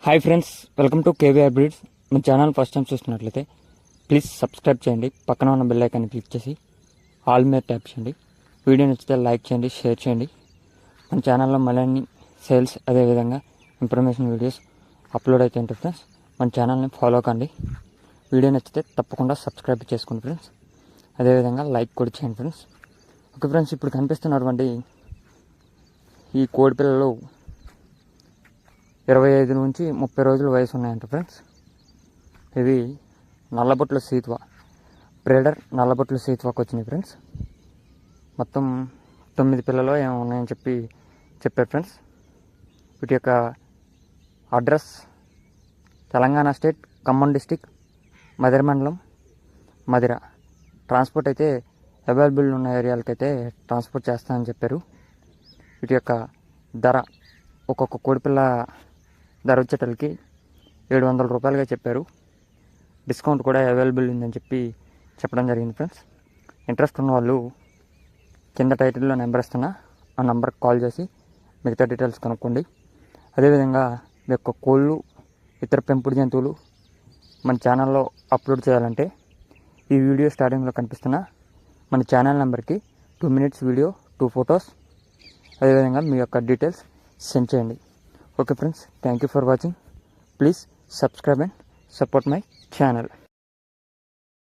Hi friends, welcome to KVR breeds. మన channel first time చూస్తున్నట్లయితే please subscribe చేయండి. పక్కన ఉన్న బెల్ ఐకాన్ని క్లిక్ చేసి ఆల్ మీద ట్యాప్ చేయండి. వీడియో నచ్చితే లైక్ చేయండి, షేర్ చేయండి. మన ఛానల్లో మళ్ళీ సేల్స్ అదేవిధంగా ఇన్ఫర్మేషన్ వీడియోస్ అప్లోడ్ అయితే ఉంటుంది ఫ్రెండ్స్. మన ఛానల్ని ఫాలో కండి. వీడియో నచ్చితే తప్పకుండా సబ్స్క్రైబ్ చేసుకోండి ఫ్రెండ్స్. అదేవిధంగా లైక్ కూడా చేయండి ఫ్రెండ్స్. ఓకే ఫ్రెండ్స్, ఇప్పుడు కనిపిస్తున్నటువంటి ఈ కోడి పిల్లలు 25 నుంచి 30 రోజుల వయసు ఉన్నాయంట ఫ్రెండ్స్. ఇవి నల్లబొట్ల సీత్వా, బ్రీడర్ నల్లబొట్ల సీత్వాకి వచ్చినాయి ఫ్రెండ్స్. మొత్తం 9 పిల్లలు ఏమో ఉన్నాయని చెప్పారు ఫ్రెండ్స్. వీటి యొక్క address Telangana state, Khammam district, Madhira మండలం, మదిర. ట్రాన్స్పోర్ట్ అయితే అవైలబుల్ ఉన్న ఏరియాలకైతే ట్రాన్స్పోర్ట్ చేస్తానని చెప్పారు. వీటి యొక్క ధర, ఒక్కొక్క కోడిపిల్ల ధర వచ్చేటలకి 700 రూపాయలుగా చెప్పారు. డిస్కౌంట్ కూడా అవైలబుల్ ఉందని చెప్పడం జరిగింది ఫ్రెండ్స్. ఇంట్రెస్ట్ ఉన్న వాళ్ళు కింద టైటిల్లో నెంబర్ ఇస్తున్నా, ఆ నెంబర్కి కాల్ చేసి మిగతా డీటెయిల్స్ కనుక్కోండి. అదేవిధంగా మీ యొక్క కోళ్ళు, ఇతర పెంపుడు జంతువులు మన ఛానల్లో అప్లోడ్ చేయాలంటే ఈ వీడియో స్టార్టింగ్లో కనిపిస్తున్న మన ఛానల్ నెంబర్కి 2 minutes వీడియో, 2 photos, అదేవిధంగా మీ యొక్క డీటెయిల్స్ సెండ్ చేయండి. Okay friends, thank you for watching. Please subscribe and support my channel.